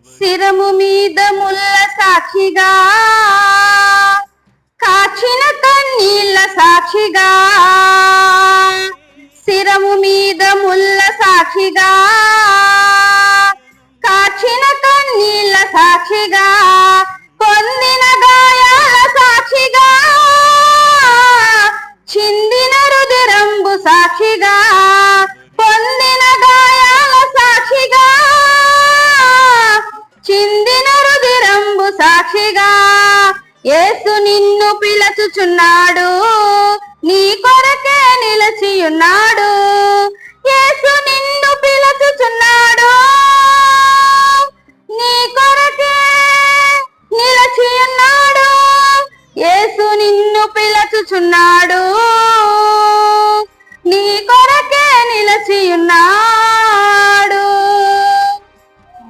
శిరము మీద ముల్ల సాక్షిగా, కాచిన కన్నీళ్ళ సాక్షిగా, శిరము మీద ముల్ల సాక్షిగా, కాచిన కన్నీళ్ళ సాక్షిగా, పొందిన గాయాల సాక్షిగా, చిందిన రుదిరంబు సాక్షిగా, పొందిన గాయాల సాక్షిగా, చిందిన రుదిరంబు సాక్షిగా, యేసు నిన్ను పిలుచుచున్నాడు, నీ కొరకే నిలిచియున్నాడు. యేసు నిన్ను పిలుచుచున్నాడు,